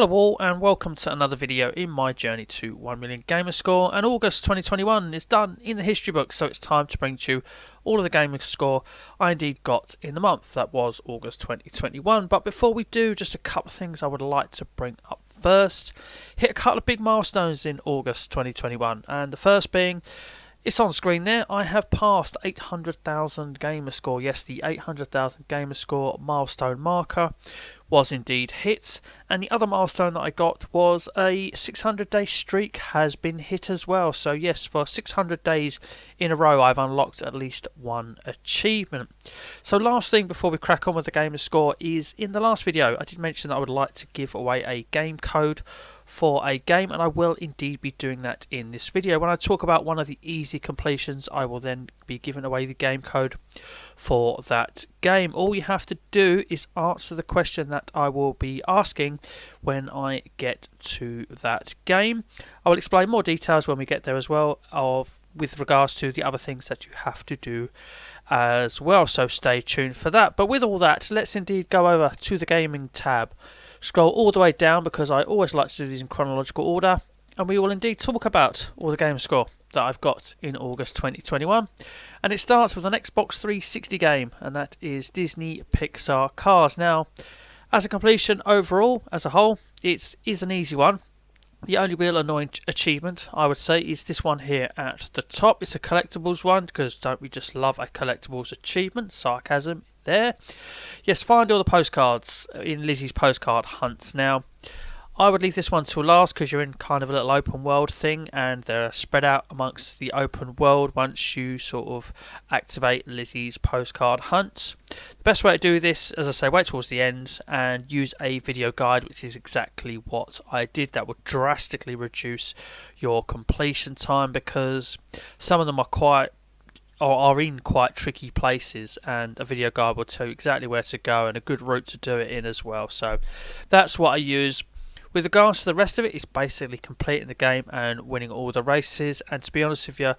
Hello all and welcome to another video in my journey to 1 million Gamerscore, and August 2021 is done in the history books, so it's time to bring to you all of the Gamerscore I indeed got in the month. That was August 2021, but before we do, just a couple of things I would like to bring up first. Hit a couple of big milestones in August 2021, and the first being, it's on screen there, I have passed 800,000 Gamerscore. Yes, the 800,000 Gamerscore milestone marker was indeed hit, and the other milestone that I got was a 600-day streak has been hit as well. So yes, for 600 days in a row I've unlocked at least one achievement. So last thing before we crack on with the Gamerscore is, in the last video I did mention that I would like to give away a game code for a game, and I will indeed be doing that in this video. When I talk about one of the easy completions, I will then be giving away the game code for that game. All you have to do is answer the question that I will be asking when I get to that game. I will explain more details when we get there as well, with regards to the other things that you have to do as well, so stay tuned for that. But with all that, let's indeed go over to the gaming tab. Scroll all the way down, because I always like to do these in chronological order, and we will indeed talk about all the Gamerscore that I've got in August 2021. And it starts with an Xbox 360 game, and that is Disney Pixar Cars. Now, as a completion overall, as a whole, it is an easy one. The only real annoying achievement, I would say, is this one here at the top. It's a collectibles one, because don't we just love a collectibles achievement? Sarcasm there. Yes, find all the postcards in Lizzie's postcard hunt. Now, I would leave this one till last, because you're in kind of a little open world thing, and they're spread out amongst the open world once you sort of activate Lizzie's postcard hunt. The best way to do this, as I say, wait towards the end and use a video guide, which is exactly what I did. That will drastically reduce your completion time, because some of them are in quite tricky places, and a video guide will tell you exactly where to go and a good route to do it in as well. So that's what I use. With regards to the rest of it, it's basically completing the game and winning all the races. And to be honest with you,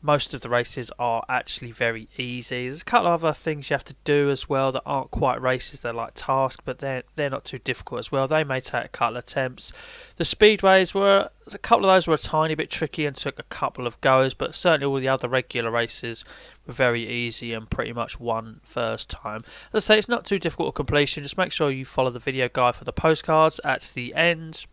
most of the races are actually very easy. There's a couple of other things you have to do as well that aren't quite races, they're like tasks, but they're not too difficult as well. They may take a couple of attempts. The speedways a couple of those were a tiny bit tricky and took a couple of goes, but certainly all the other regular races were very easy and pretty much won first time. As I say, it's not too difficult a completion. Just make sure you follow the video guide for the postcards at the end.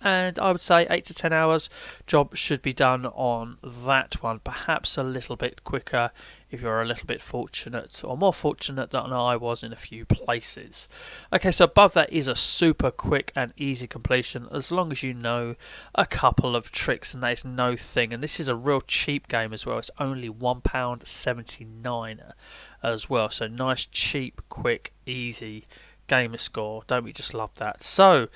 And I would say 8 to 10 hours job should be done on that one. Perhaps a little bit quicker if you're a little bit fortunate, or more fortunate than I was in a few places. Okay, so above that is a super quick and easy completion, as long as you know a couple of tricks, and that is no thing. And this is a real cheap game as well. It's only £1.79 as well. So nice, cheap, quick, easy Gamerscore. Don't we just love that? So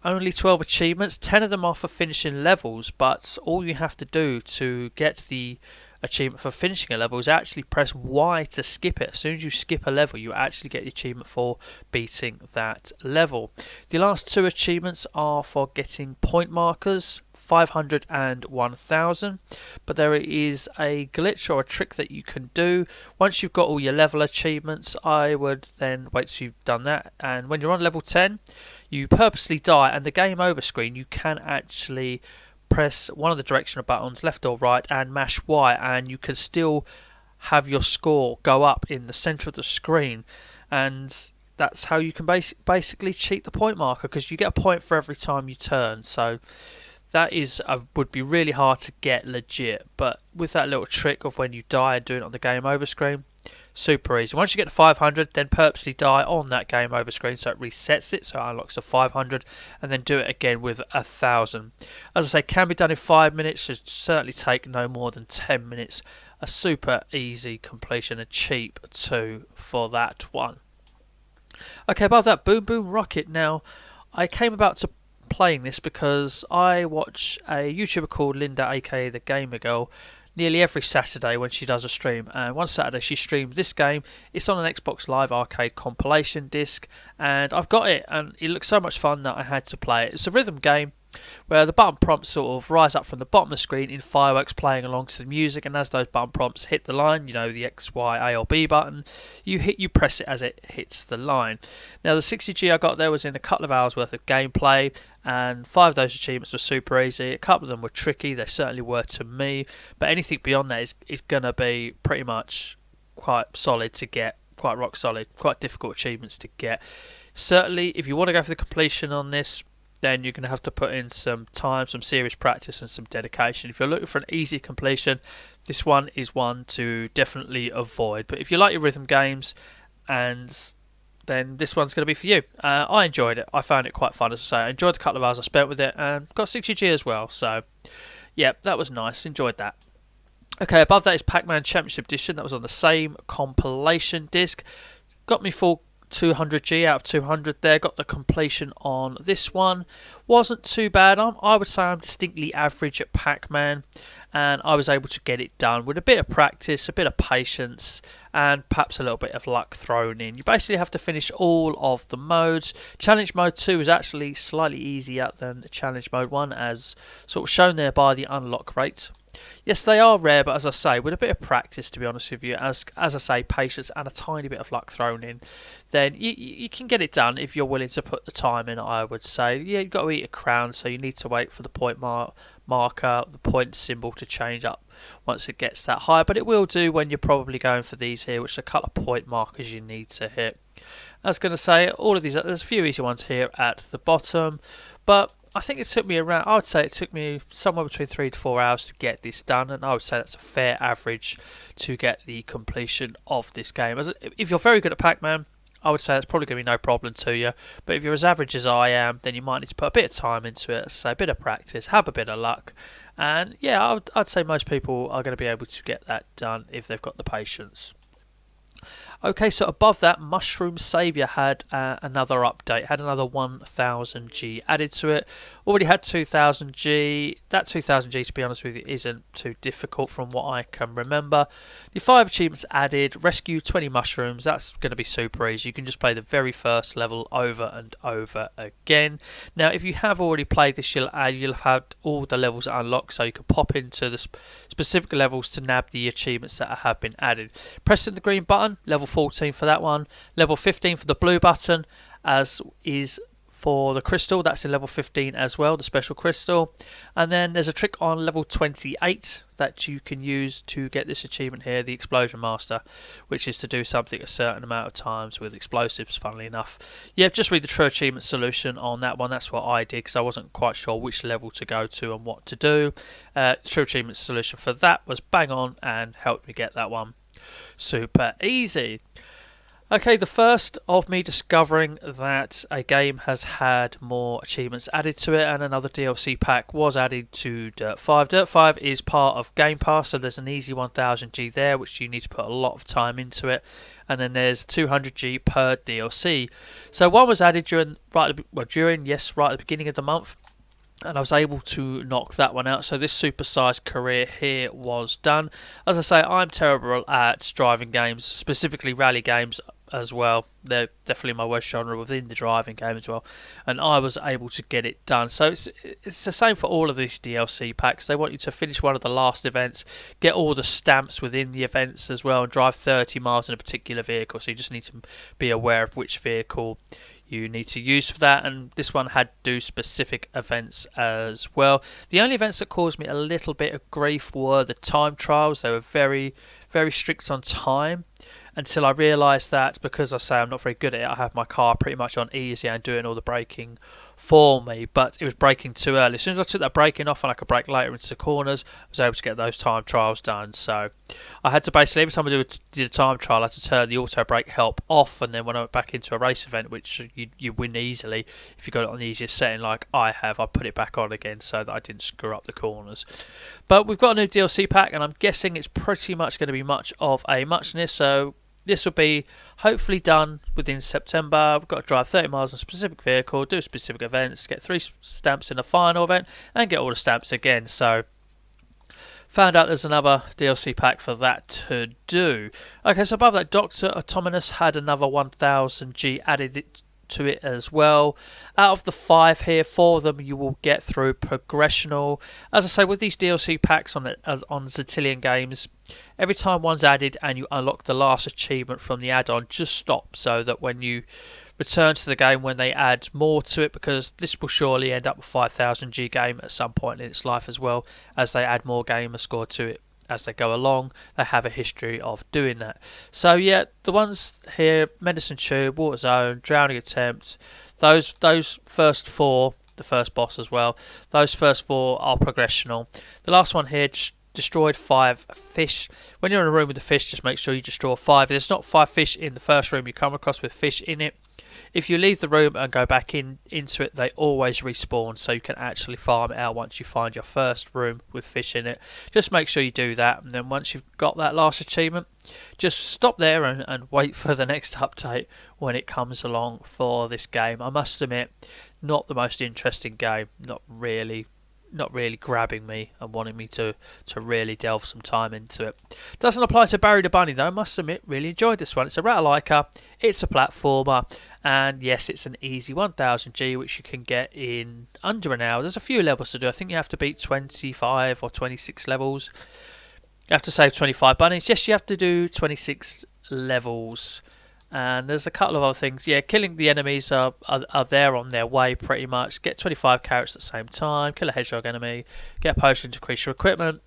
only 12 achievements, 10 of them are for finishing levels, but all you have to do to get the achievement for finishing a level is actually press Y to skip it. As soon as you skip a level, you actually get the achievement for beating that level. The last two achievements are for getting point markers, 500 and 1000, but there is a glitch or a trick that you can do. Once you've got all your level achievements, I would then wait till you've done that, and when you're on level 10 you purposely die, and the game over screen you can actually press one of the directional buttons, left or right, and mash Y, and you can still have your score go up in the center of the screen. And that's how you can basically cheat the point marker, because you get a point for every time you turn. So that would be really hard to get legit, but with that little trick of when you die and doing it on the game over screen, super easy. Once you get to 500, then purposely die on that game over screen, so it resets it, so it unlocks to 500, and then do it again with 1000. As I say, can be done in 5 minutes, should certainly take no more than 10 minutes. A super easy completion, and cheap too for that one. Okay, above that, Boom Boom Rocket. Now, I came about to playing this because I watch a YouTuber called Linda, aka the Gamer Girl, nearly every Saturday when she does a stream, and one Saturday she streamed this game. It's on an Xbox Live Arcade compilation disc, and I've got it, and it looks so much fun that I had to play it. It's a rhythm game, where the button prompts sort of rise up from the bottom of the screen in fireworks playing along to the music, and as those button prompts hit the line, you know, the X, Y, A or B button, you press it as it hits the line. Now the 60G I got there was in a couple of hours worth of gameplay, and 5 of those achievements were super easy. A couple of them were tricky, they certainly were to me, but anything beyond that is going to be pretty much quite solid to get, quite rock solid, quite difficult achievements to get. Certainly, if you want to go for the completion on this, then you're going to have to put in some time, some serious practice and some dedication. If you're looking for an easy completion, this one is one to definitely avoid. But if you like your rhythm games, and then this one's going to be for you. I enjoyed it. I found it quite fun, as I say. I enjoyed the couple of hours I spent with it, and got 60G as well. So, yeah, that was nice. Enjoyed that. Okay, above that is Pac-Man Championship Edition. That was on the same compilation disc. Got me full 200G out of 200 there. Got the completion on this one. Wasn't too bad. I would say I'm distinctly average at Pac-Man, and I was able to get it done with a bit of practice, a bit of patience, and perhaps a little bit of luck thrown in. You basically have to finish all of the modes. Challenge Mode 2 is actually slightly easier than Challenge Mode 1, as sort of shown there by the unlock rate. Yes, they are rare, but as I say, with a bit of practice, to be honest with you, as I say, patience and a tiny bit of luck thrown in, then you can get it done if you're willing to put the time in, I would say. Yeah, you've got to eat a crown, so you need to wait for the point marker, the point symbol to change up once it gets that high, but it will do when you're probably going for these here, which are a couple of point markers you need to hit. I was going to say, all of these, there's a few easy ones here at the bottom, but I think it took me around, I would say it took me somewhere between 3 to 4 hours to get this done, and I would say that's a fair average to get the completion of this game. If you're very good at Pac-Man, I would say that's probably going to be no problem to you, but if you're as average as I am, then you might need to put a bit of time into it, so a bit of practice, have a bit of luck, and yeah, I'd say most people are going to be able to get that done if they've got the patience. Okay, so above that, Mushroom Saviour had another update, had another 1000G added to it. Already had 2000G. That 2000G, to be honest with you, isn't too difficult from what I can remember. The 5 achievements added: rescue 20 mushrooms. That's going to be super easy. You can just play the very first level over and over again. Now, if you have already played this, you'll have had all the levels unlocked, so you can pop into the specific levels to nab the achievements that have been added. Pressing the green button, level 14 for that one, level 15 for the blue button, as is for the crystal, that's in level 15 as well, the special crystal. And then there's a trick on level 28 that you can use to get this achievement here, the Explosion Master, which is to do something a certain amount of times with explosives, funnily enough. Yeah, just read the True Achievement solution on that one. That's what I did, because I wasn't quite sure which level to go to and what to do. True Achievement solution for that was bang on and helped me get that one super easy. Okay, the first of me discovering that a game has had more achievements added to it, and another DLC pack was added to Dirt 5. Dirt 5 is part of Game Pass, so there's an easy 1000G there, which you need to put a lot of time into it, and then there's 200G per DLC. So one was added right at the beginning of the month, and I was able to knock that one out. So this supersized career here was done. As I say, I'm terrible at driving games, specifically rally games as well. They're definitely my worst genre within the driving game as well, and I was able to get it done. So it's the same for all of these DLC packs. They want you to finish one of the last events, get all the stamps within the events as well, and drive 30 miles in a particular vehicle. So you just need to be aware of which vehicle you need to use for that, and this one had to do specific events as well. The only events that caused me a little bit of grief were the time trials. They were very, very strict on time, until I realised that because I say I'm not very good at it, I have my car pretty much on easy and doing all the braking for me, but it was braking too early. As soon as I took that braking off and I could brake later into the corners, I was able to get those time trials done. So I had to basically, every time I did a time trial, I had to turn the auto brake help off, and then when I went back into a race event, which you win easily if you got it on the easiest setting like I have, I put it back on again so that I didn't screw up the corners. But we've got a new DLC pack, and I'm guessing it's pretty much going to be much of a muchness, so this will be hopefully done within September. We've got to drive 30 miles in a specific vehicle, do specific events, get 3 stamps in the final event, and get all the stamps again. So, found out there's another DLC pack for that to do. Okay, so above that, Dr. Autonomous had another 1000G added to it as well. Out of the 5 here, 4 of them you will get through progressional. As I say, with these DLC packs on Zillion games, every time one's added and you unlock the last achievement from the add-on, just stop so that when you return to the game when they add more to it, because this will surely end up a 5000 G game at some point in its life as well, as they add more Gamerscore to it as they go along. They have a history of doing that. So yeah, the ones here, Medicine Tube, Water Zone, Drowning Attempt, those first 4, the first boss as well, those first 4 are progressional. The last one here, destroyed 5 fish. When you're in a room with the fish, just make sure you destroy 5. There's not 5 fish in the first room you come across with fish in it. If you leave the room and go back into it, they always respawn, so you can actually farm it out once you find your first room with fish in it. Just make sure you do that, and then once you've got that last achievement, just stop there and wait for the next update when it comes along for this game. I must admit, not the most interesting game, not really grabbing me and wanting me to really delve some time into it. Doesn't apply to Barry the Bunny though, I must admit, really enjoyed this one. It's a Ratalaika, it's a platformer, and yes, it's an easy 1000G which you can get in under an hour. There's a few levels to do. I think you have to beat 25 or 26 levels. You have to save 25 bunnies. Yes, you have to do 26 levels. And there's a couple of other things. Yeah, killing the enemies are there on their way pretty much. Get 25 carrots at the same time. Kill a hedgehog enemy. Get a potion to increase your equipment.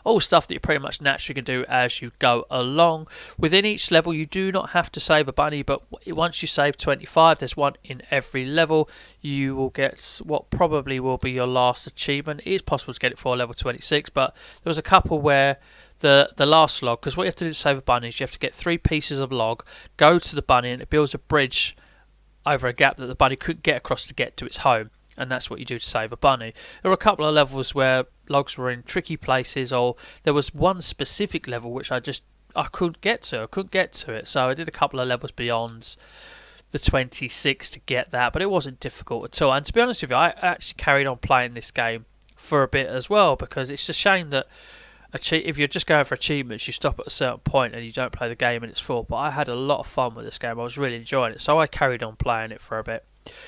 All stuff that you pretty much naturally can do as you go along. Within each level you do not have to save a bunny, but once you save 25, there's one in every level, you will get what probably will be your last achievement. It is possible to get it for level 26, but there was a couple where the last log, because what you have to do to save a bunny is you have to get 3 pieces of log, go to the bunny, and it builds a bridge over a gap that the bunny couldn't get across to get to its home. And that's what you do to save a bunny. There were a couple of levels where logs were in tricky places, or there was one specific level which I couldn't get to. I couldn't get to it, so I did a couple of levels beyond the 26 to get that, but it wasn't difficult at all. And to be honest with you, I actually carried on playing this game for a bit as well, because it's a shame that if you're just going for achievements, you stop at a certain point and you don't play the game in its full. But I had a lot of fun with this game. I was really enjoying it, so I carried on playing it for a bit.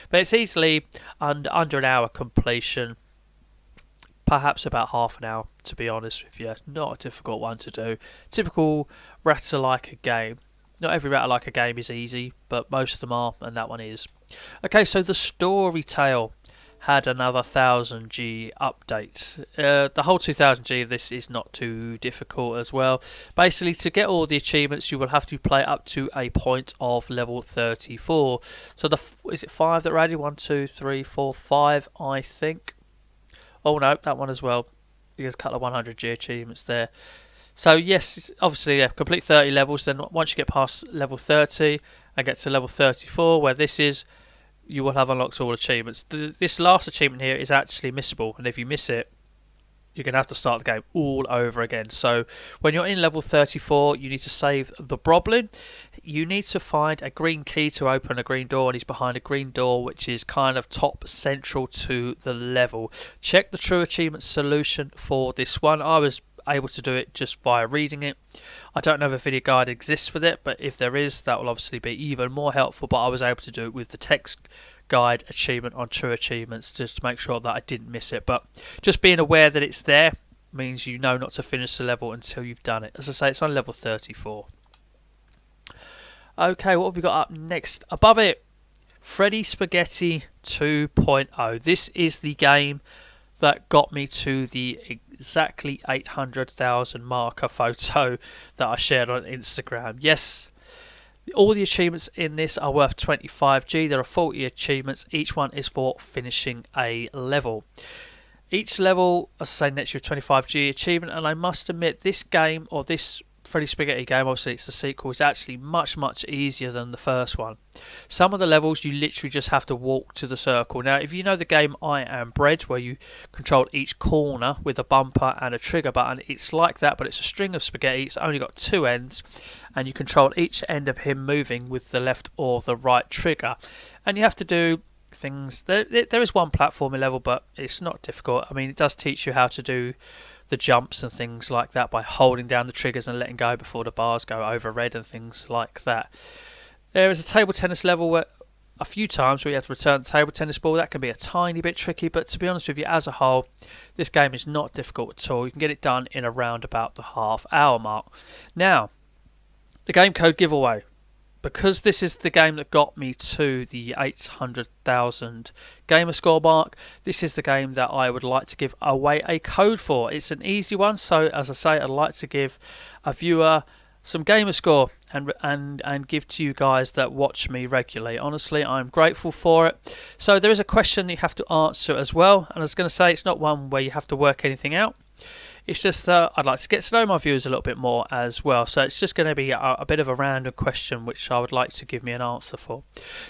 But it's easily under an hour completion, perhaps about half an hour, to be honest with you. Not a difficult one to do. Typical Ratalaika game. Not every Ratalaika game is easy, but most of them are, and that one is. Okay, so the Storytale had another 1000G update. The whole 2000G of this is not too difficult as well. Basically, to get all the achievements, you will have to play up to a point of level 34. So is it 5 that are added? 1, 2, 3, 4, 5, I think. Oh no, that one as well. There's a couple of 100G achievements there. So yes, obviously, yeah, complete 30 levels. Then once you get past level 30 and get to level 34, where this is, you will have unlocked all achievements. This last achievement here is actually missable, and if you miss it, you're going to have to start the game all over again. So when you're in level 34, you need to save the Broblin. You need to find a green key to open a green door, and he's behind a green door which is kind of top central to the level. Check the true achievement solution for this one. I was able to do it just via reading it. I don't know if a video guide exists with it, but if there is, that will obviously be even more helpful. But I was able to do it with the text guide achievement on true achievements, just to make sure that I didn't miss it. But just being aware that it's there means you know not to finish the level until you've done it. As I say, it's on level 34. Okay, what have we got up next? Above it, Freddy Spaghetti 2.0. This is the game that got me to the exactly 800,000 marker photo that I shared on Instagram. Yes, all the achievements in this are worth 25G. There are 40 achievements. Each one is for finishing a level. Each level, as I say, nets you a 25G achievement, and I must admit, this game, or this Freddy Spaghetti game, obviously it's the sequel, is actually much easier than the first one. Some of the levels you literally just have to walk to the circle. Now, if you know the game I Am Bread, where you control each corner with a bumper and a trigger button, it's like that, but it's a string of spaghetti. It's only got 2 ends, and you control each end of him moving with the left or the right trigger. And you have to do things. There is one platforming level, but it's not difficult. I mean, it does teach you how to do the jumps and things like that by holding down the triggers and letting go before the bars go over red and things like that. There is a table tennis level a few times where you have to return the table tennis ball. That can be a tiny bit tricky, but to be honest with you, as a whole, this game is not difficult at all. You can get it done in around about the half-hour mark. Now, the game code giveaway. Because this is the game that got me to the 800,000 Gamerscore mark, this is the game that I would like to give away a code for. It's an easy one, so as I say, I'd like to give a viewer some Gamerscore and give to you guys that watch me regularly. Honestly, I'm grateful for it. So there is a question you have to answer as well, and I was going to say it's not one where you have to work anything out. It's just that I'd like to get to know my viewers a little bit more as well. So it's just going to be a bit of a random question which I would like to give me an answer for.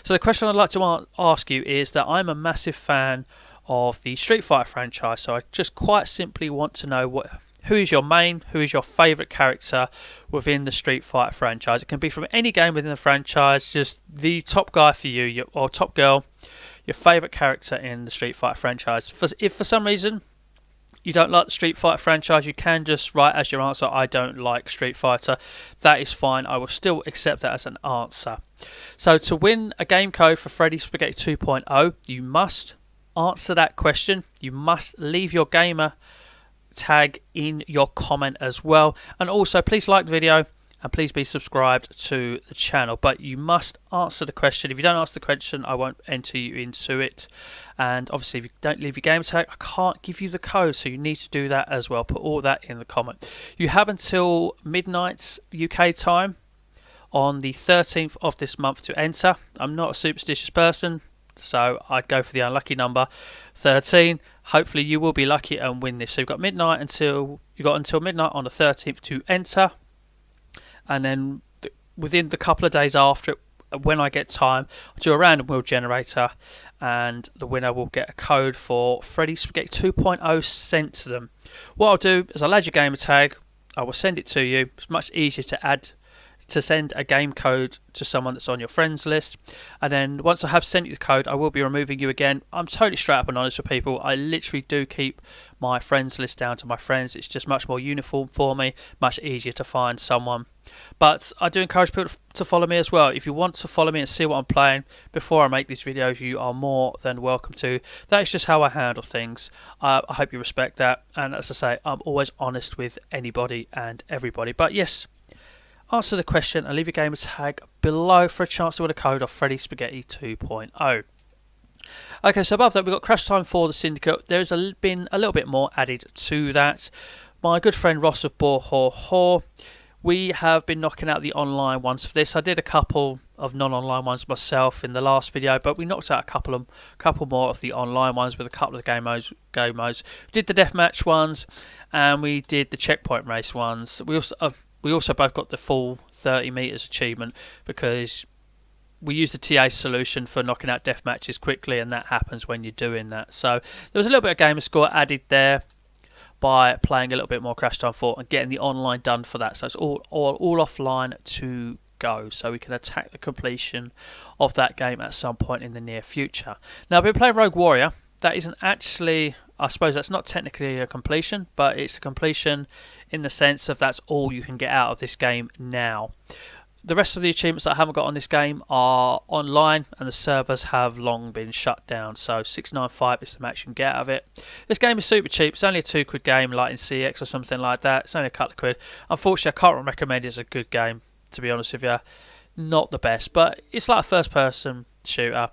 So the question I'd like to ask you is that I'm a massive fan of the Street Fighter franchise. So I just quite simply want to know who is your main, who is your favourite character within the Street Fighter franchise. It can be from any game within the franchise, just the top guy for you, or top girl, your favourite character in the Street Fighter franchise. If for some reason you don't like the Street Fighter franchise, you can just write as your answer, I don't like Street Fighter. That is fine. I will still accept that as an answer. So to win a game code for Freddy Spaghetti 2.0, you must answer that question. You must leave your gamer tag in your comment as well. And also, please like the video and please be subscribed to the channel. But you must answer the question. If you don't answer the question, I won't enter you into it. And obviously, if you don't leave your gamer tag, I can't give you the code. So you need to do that as well. Put all that in the comment. You have until midnight UK time on the 13th of this month to enter. I'm not a superstitious person, so I'd go for the unlucky number 13. Hopefully you will be lucky and win this. So you've got until midnight on the 13th to enter. And then within the couple of days after it, when I get time, I'll do a random wheel generator, and the winner will get a code for Freddy Spaghetti 2.0 sent to them. What I'll do is I'll add your gamer tag, I will send it to you. It's much easier to send a game code to someone that's on your friends list, and then once I have sent you the code, I will be removing you again. I'm totally straight up and honest with people. I literally do keep my friends list down to my friends. It's just much more uniform for me, much easier to find someone. But I do encourage people to follow me as well. If you want to follow me and see what I'm playing before I make these videos, you are more than welcome to. That is just how I handle things. I hope you respect that, and as I say, I'm always honest with anybody and everybody. But yes, answer the question and leave your gamer tag below for a chance to win a code of Freddy Spaghetti 2.0. Okay, so above that we've got Crash Time for the Syndicate. There's been a little bit more added to that. My good friend Ross of Boar, we have been knocking out the online ones for this. I did a couple of non-online ones myself in the last video, but we knocked out a couple more of the online ones with a couple of the game modes. We did the deathmatch ones, and we did the checkpoint race ones. We also both got the full 30 meters achievement because we used the TA solution for knocking out death matches quickly, and that happens when you're doing that. So there was a little bit of gamer score added there by playing a little bit more Crash Time 4 and getting the online done for that. So it's all offline to go, so we can attack the completion of that game at some point in the near future. Now, I've been playing Rogue Warrior. That isn't actually, I suppose that's not technically a completion, but it's a completion in the sense of that's all you can get out of this game now. The rest of the achievements that I haven't got on this game are online, and the servers have long been shut down, so 695 is the max you can get out of it. This game is super cheap. It's only a £2 game like in CX or something like that. It's only a couple of quid. Unfortunately, I can't recommend it as a good game, to be honest with you. Not the best, but it's like a first-person shooter.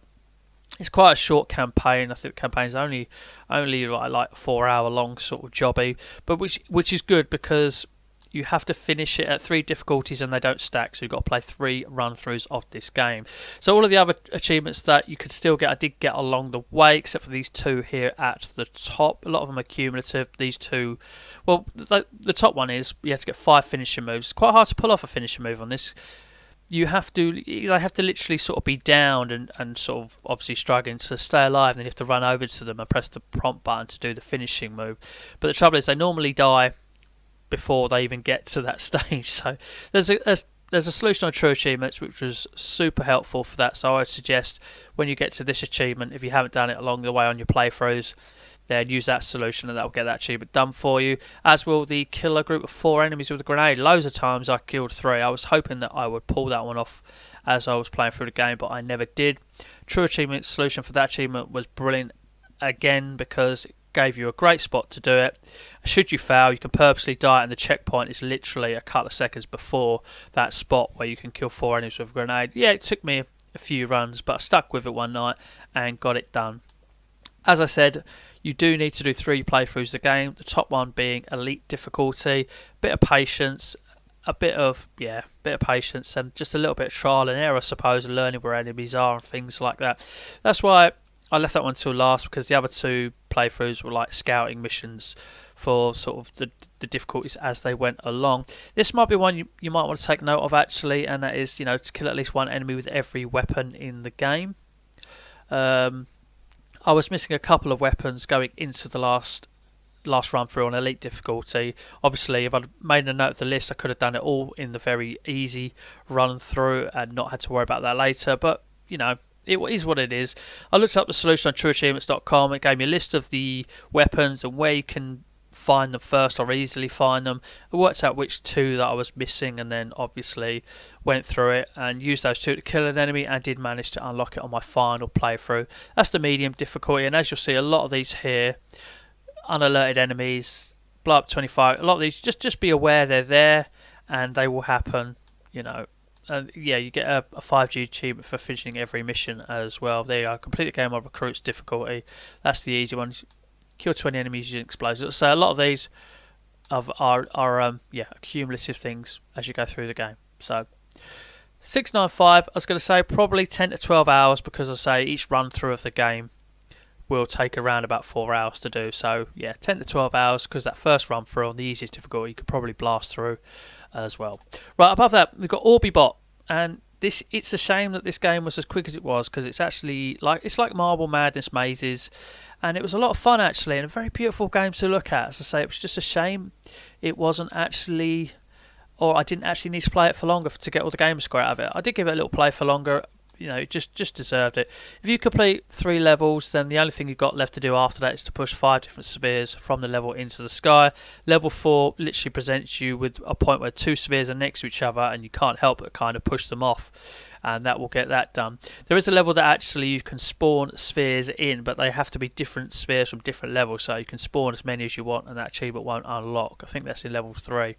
It's quite a short campaign. I think the campaign's only like 4 hour long sort of jobby, but which is good because you have to finish it at 3 difficulties and they don't stack, so you've got to play 3 run-throughs of this game. So all of the other achievements that you could still get, I did get along the way, except for these 2 here at the top. A lot of them are cumulative. These 2, well, the top one is you have to get 5 finishing moves. It's quite hard to pull off a finishing move on this. They have to literally sort of be down and sort of obviously struggling to stay alive, and then you have to run over to them and press the prompt button to do the finishing move. But the trouble is they normally die before they even get to that stage. So there's a solution on True Achievements which was super helpful for that. So I would suggest when you get to this achievement, if you haven't done it along the way on your playthroughs, then use that solution and that will get that achievement done for you, as will the kill a group of 4 enemies with a grenade. Loads of times I killed 3. I was hoping that I would pull that one off as I was playing through the game, but I never did. True achievement solution for that achievement was brilliant again, because it gave you a great spot to do it. Should you fail, you can purposely die, and the checkpoint is literally a couple of seconds before that spot where you can kill 4 enemies with a grenade. Yeah, it took me a few runs, but I stuck with it one night and got it done. As I said, you do need to do 3 playthroughs of the game, the top one being elite difficulty, bit of patience, a bit of patience, and just a little bit of trial and error, I suppose, and learning where enemies are and things like that. That's why I left that one till last, because the other 2 playthroughs were like scouting missions for sort of the difficulties as they went along. This might be one you might want to take note of, actually, and that is, to kill at least 1 enemy with every weapon in the game. I was missing a couple of weapons going into the last run through on elite difficulty. Obviously, if I'd made a note of the list, I could have done it all in the very easy run through and not had to worry about that later, but it is what it is. I looked up the solution on trueachievements.com. It gave me a list of the weapons and where you can find them first or easily find them. I worked out which 2 that I was missing, and then obviously went through it and used those 2 to kill an enemy, and did manage to unlock it on my final playthrough. That's the medium difficulty, and as you'll see, a lot of these here, unalerted enemies, blow up 25, a lot of these, just be aware they're there and they will happen, And yeah, you get a 5G achievement for finishing every mission as well. There you go, complete the game on recruits difficulty. That's the easy one. Kill 20 enemies using explosives. So a lot of these are cumulative things as you go through the game. So 695, I was going to say probably 10 to 12 hours, because I say each run through of the game will take around about 4 hours to do. So yeah, 10 to 12 hours, because that first run through on the easiest difficulty you could probably blast through as well. Right, above that we've got Orbee Bot, and it's a shame that this game was as quick as it was, because it's actually like Marble Madness Mazes, and it was a lot of fun actually, and a very beautiful game to look at. As I say, it was just a shame it wasn't actually, or I didn't actually need to play it for longer to get all the Gamerscore out of it. I did give it a little play for longer. It just deserved it. If you complete 3 levels, then the only thing you've got left to do after that is to push 5 different spheres from the level into the sky. Level 4 literally presents you with a point where 2 spheres are next to each other, and you can't help but kind of push them off, and that will get that done. There is a level that actually you can spawn spheres in, but they have to be different spheres from different levels, so you can spawn as many as you want and that achievement won't unlock. I think that's in level 3.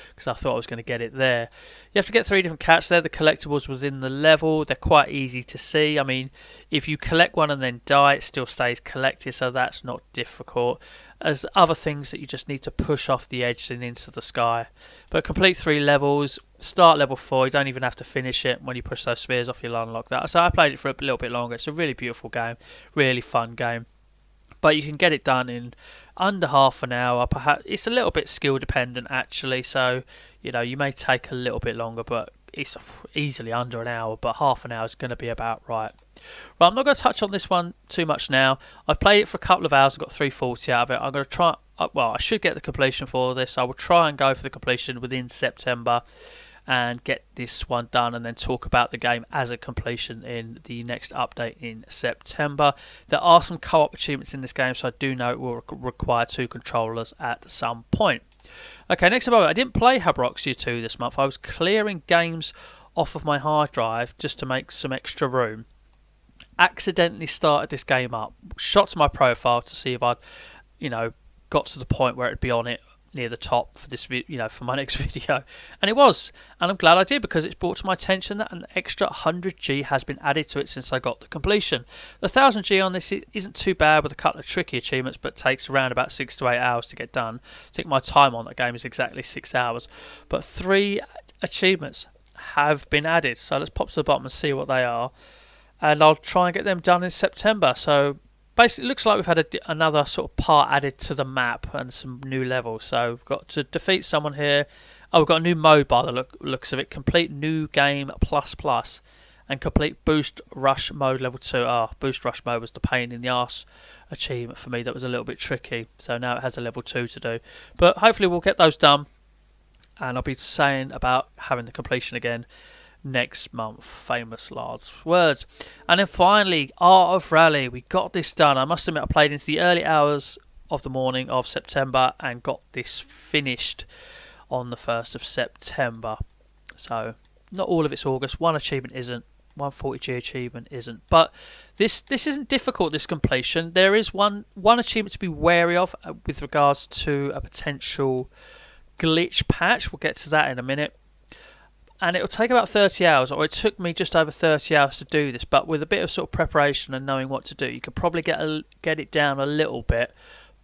Because I thought I was going to get it there. You have to get 3 different cats there. The collectibles within the level, they're quite easy to see. I mean, if you collect one and then die, it still stays collected, so that's not difficult. As other things that you just need to push off the edge and into the sky. But complete 3 levels, start level 4, you don't even have to finish it. When you push those spheres off, you'll unlock that. So I played it for a little bit longer. It's a really beautiful game, really fun game. But you can get it done in under half an hour. Perhaps it's a little bit skill dependent actually, so you may take a little bit longer, but it's easily under an hour. But half an hour is going to be about right. Right, I'm not going to touch on this one too much now. I've played it for a couple of hours and got 340 out of it. I'm going to try. I should get the completion for this. I will try and go for the completion within September, and get this one done, and then talk about the game as a completion in the next update in September. There are some co-op achievements in this game, so I do know it will require 2 controllers at some point. Okay, next up, I didn't play Haverock 2 this month. I was clearing games off of my hard drive just to make some extra room. Accidentally started this game up, shot to my profile to see if I'd got to the point where it'd be on it near the top for this for my next video, and it was, and I'm glad I did, because it's brought to my attention that an extra 100G has been added to it since I got the completion. The 1000G on this isn't too bad, with a couple of tricky achievements, but takes around about 6 to 8 hours to get done. I think my time on that game is exactly 6 hours, but 3 achievements have been added, so let's pop to the bottom and see what they are, and I'll try and get them done in September. So basically, it looks like we've had another sort of part added to the map and some new levels. So we've got to defeat someone here. Oh, we've got a new mode by the looks of it. Complete new game plus and complete boost rush mode level 2. Boost rush mode was the pain in the arse achievement for me. That was a little bit tricky. So now it has a level 2 to do. But hopefully we'll get those done. And I'll be saying about having the completion again next month. Famous last words. And then finally, Art of Rally. We got this done. I must admit, I played into the early hours of the morning of September and got this finished on the 1st of September. So not all of it's August. One achievement isn't. 140G achievement isn't. But this isn't difficult, this completion. There is one achievement to be wary of with regards to a potential glitch patch. We'll get to that in a minute. And it'll take about 30 hours, or it took me just over 30 hours to do this, but with a bit of sort of preparation and knowing what to do, you could probably get it down a little bit,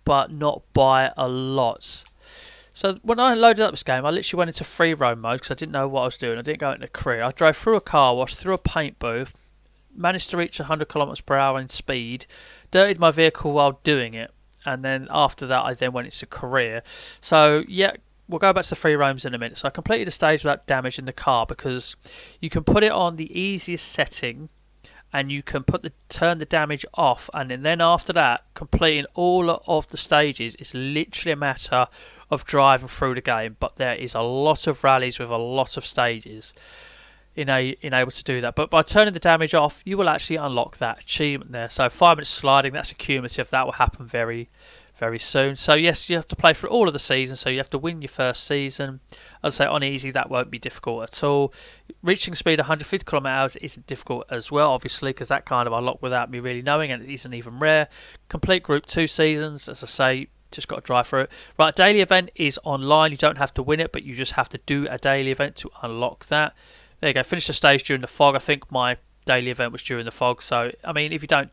but not by a lot. So when I loaded up this game, I literally went into free roam mode because I didn't know what I was doing. I didn't go into career. I drove through a car wash, through a paint booth, managed to reach 100 kilometers per hour in speed, dirtied my vehicle while doing it, and then after that I then went into career. So yeah, we'll go back to the free roams in a minute. So I completed the stage without damaging the car because you can put it on the easiest setting and you can turn the damage off, and then after that, completing all of the stages is literally a matter of driving through the game. But there is a lot of rallies with a lot of stages in able to do that. But by turning the damage off, you will actually unlock that achievement there. So 5 minutes sliding, that's a cumulative. That will happen very, very soon. So yes, you have to play through all of the seasons, so you have to win your first season. As I say, on easy that won't be difficult at all. Reaching speed 150 km/h isn't difficult as well, obviously, because that kind of unlocked without me really knowing, and it isn't even rare. Complete group 2 seasons, as I say, just got to drive through it. Right, daily event is online. You don't have to win it, but you just have to do a daily event to unlock that. There you go, finish the stage during the fog. I think my daily event was during the fog, so I mean, if you don't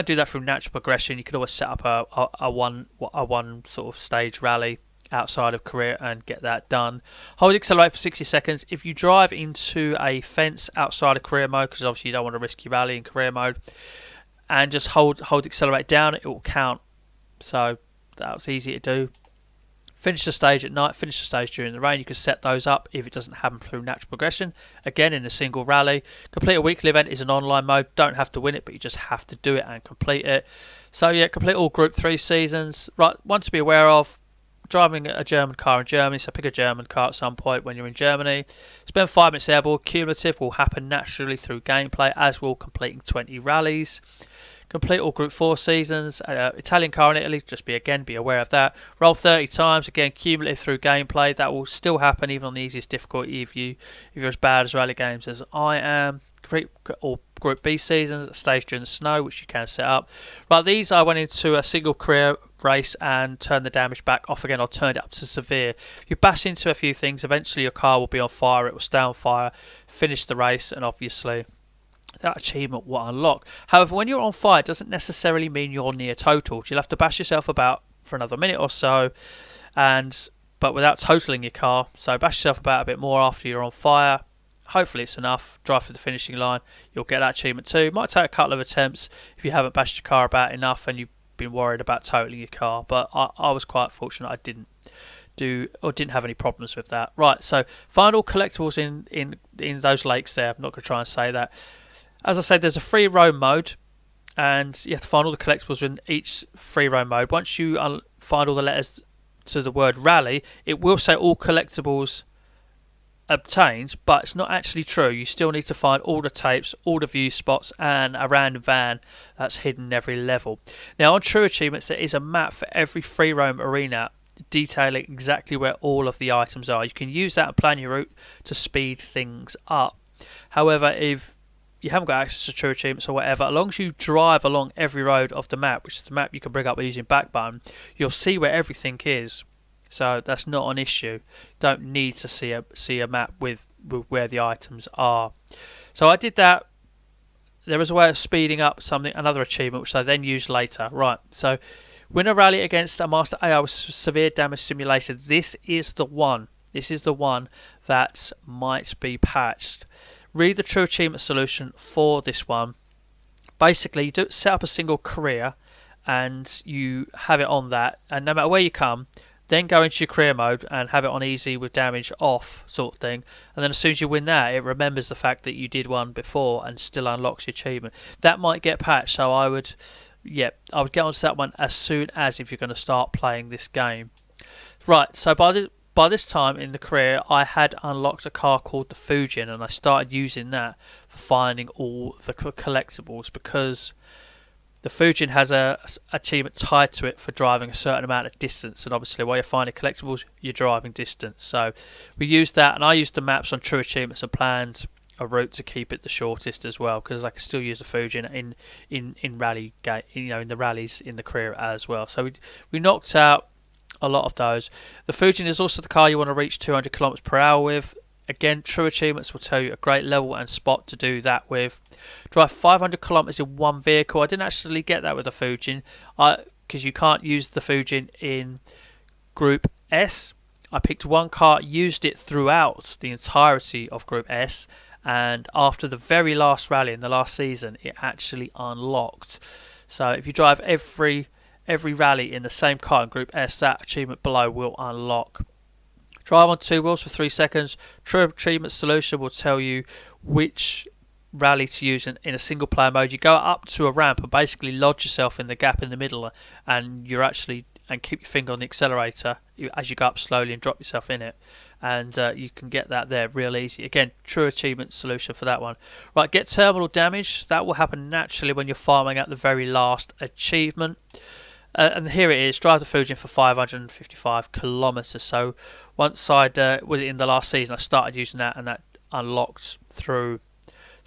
do that through natural progression, you could always set up a one sort of stage rally outside of career and get that done. Hold accelerate for 60 seconds. If you drive into a fence outside of career mode, because obviously you don't want to risk your rally in career mode, and just hold accelerate down, it will count. So that was easy to do. Finish the stage at night, finish the stage during the rain. You can set those up if it doesn't happen through natural progression. Again, in a single rally. Complete a weekly event is an online mode. Don't have to win it, but you just have to do it and complete it. So yeah, complete all Group 3 seasons. Right, one to be aware of, driving a German car in Germany, so pick a German car at some point when you're in Germany. Spend 5 minutes airborne. Cumulative will happen naturally through gameplay, as will completing 20 rallies. Complete all Group 4 seasons. Italian car in Italy, just be aware of that. Roll 30 times, again, cumulative through gameplay. That will still happen even on the easiest difficulty if you're as bad as rally games as I am. Complete all Group B seasons, a stage during the snow, which you can set up. Right, these I went into a single career race and turned the damage back off again, or turned it up to severe. If you bash into a few things, eventually your car will be on fire, it will stay on fire, finish the race, and obviously that achievement will unlock. However, when you're on fire, it doesn't necessarily mean you're near total. You'll have to bash yourself about for another minute or so, but without totaling your car. So bash yourself about a bit more after you're on fire. Hopefully it's enough. Drive through the finishing line. You'll get that achievement too. Might take a couple of attempts if you haven't bashed your car about enough and you've been worried about totaling your car. But I was quite fortunate. I didn't have any problems with that. Right, so find all collectibles in those lakes there. I'm not going to try and say that. As I said, there's a free roam mode, and you have to find all the collectibles in each free roam mode. Once you find all the letters to the word rally, it will say all collectibles obtained, but it's not actually true. You still need to find all the tapes, all the view spots, and a random van that's hidden in every level. Now, on true achievements, there is a map for every free roam arena detailing exactly where all of the items are. You can use that and plan your route to speed things up. However, if you haven't got access to true achievements or whatever, as long as you drive along every road of the map, which is the map you can bring up by using back button, you'll see where everything is. So that's not an issue. You don't need to see a map with where the items are. So I did that. There was a way of speeding up another achievement, which I then used later. Right, so win a rally against a Master AI with severe damage simulation. This is the one. This is the one that might be patched. Read the true achievement solution for this one. Basically, you set up a single career and you have it on that, and no matter where you come, then go into your career mode and have it on easy with damage off sort of thing, and then as soon as you win that, it remembers the fact that you did one before and still unlocks your achievement. That might get patched, so I would get onto that one as soon as if you're going to start playing this game. Right, so by this time in the career, I had unlocked a car called the Fujin, and I started using that for finding all the collectibles, because the Fujin has a achievement tied to it for driving a certain amount of distance, and obviously while you're finding collectibles, you're driving distance. So we used that, and I used the maps on True Achievements and planned a route to keep it the shortest as well, because I can still use the Fujin in rally in the rallies in the career as well. So we knocked out a lot of those. The Fujin is also the car you want to reach 200 kilometers per hour with. Again, True Achievements will tell you a great level and spot to do that with. Drive 500 kilometers in one vehicle. I didn't actually get that with the Fujin, because you can't use the Fujin in Group S. I picked one car, used it throughout the entirety of Group S, and after the very last rally in the last season, it actually unlocked. So if you drive every rally in the same car in Group S, that achievement below will unlock. Drive on 2 wheels for 3 seconds. True Achievement Solution will tell you which rally to use in a single player mode. You go up to a ramp and basically lodge yourself in the gap in the middle, and keep your finger on the accelerator as you go up slowly and drop yourself in it, and you can get that there real easy. Again, True Achievement Solution for that one. Right, get terminal damage. That will happen naturally when you're farming at the very last achievement. And here it is, drive the Fujin for 555 kilometers. So once was it in the last season, I started using that, and that unlocked through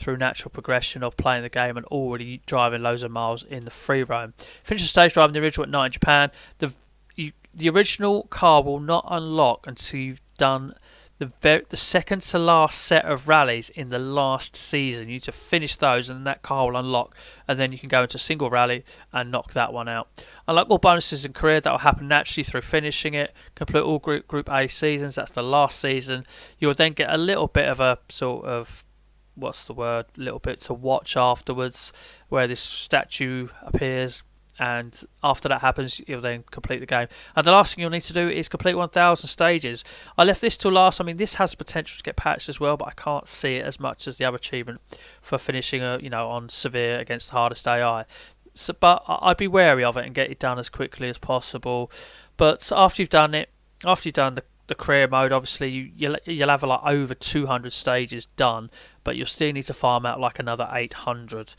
natural progression of playing the game and already driving loads of miles in the free roam. Finish the stage driving the original at night in Japan. The original car will not unlock until you've done the second to last set of rallies in the last season. You need to finish those, and that car will unlock, and then you can go into a single rally and knock that one out. Unlock all bonuses in career. That will happen naturally through finishing it. Complete all Group A seasons. That's the last season. You will then get a little bit of a sort of, little bit to watch afterwards, where this statue appears. And after that happens, you'll then complete the game. And the last thing you'll need to do is complete 1,000 stages. I left this till last. I mean, this has potential to get patched as well, but I can't see it as much as the other achievement for finishing on severe against the hardest AI. So, but I'd be wary of it and get it done as quickly as possible. But after you've done the career mode, obviously you'll have like over 200 stages done, but you'll still need to farm out like another 800.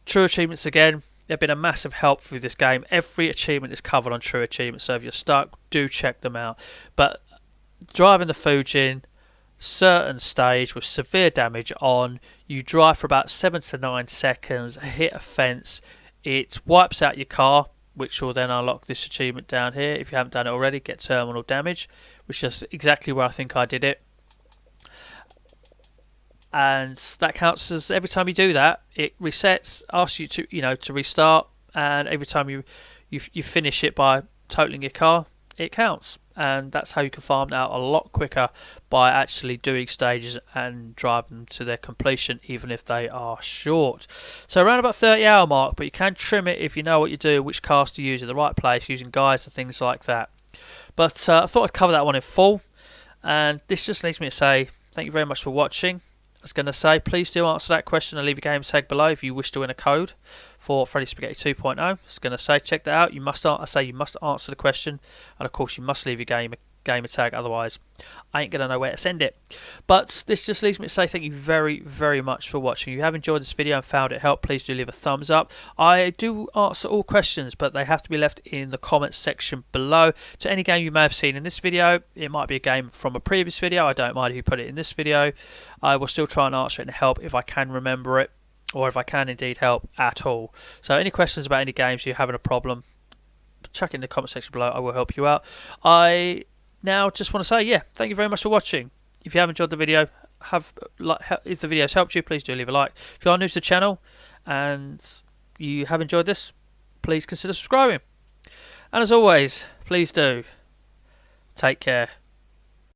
True Achievements again. They've been a massive help through this game. Every achievement is covered on True Achievements, so if you're stuck, do check them out. But driving the Fujin, certain stage with severe damage on, you drive for about 7 to 9 seconds, hit a fence, it wipes out your car, which will then unlock this achievement down here. If you haven't done it already, get terminal damage, which is exactly where I think I did it. And that counts as every time you do that, it resets, asks you to restart, and every time you finish it by totaling your car, it counts. And that's how you can farm out a lot quicker, by actually doing stages and driving them to their completion, even if they are short. So around about 30-hour mark, but you can trim it if you know what you do, which cars to use in the right place, using guides and things like that. But I thought I'd cover that one in full, and this just leads me to say thank you very much for watching. I was going to say, please do answer that question and leave your game tag below if you wish to win a code for Freddy Spaghetti 2.0. I was going to say, check that out. You must answer the question, and of course you must leave your gamer tag, otherwise I ain't going to know where to send it. But this just leaves me to say thank you very, very much for watching. If you have enjoyed this video and found it helpful, please do leave a thumbs up. I do answer all questions, but they have to be left in the comments section below. To any game you may have seen in this video, it might be a game from a previous video, I don't mind if you put it in this video. I will still try and answer it and help if I can remember it, or if I can indeed help at all. So any questions about any games you're having a problem, chuck it in the comment section below. I will help you out. I now just want to say, thank you very much for watching. If you have enjoyed the video, if the video has helped you, please do leave a like. If you are new to the channel and you have enjoyed this, please consider subscribing. And as always, please do take care.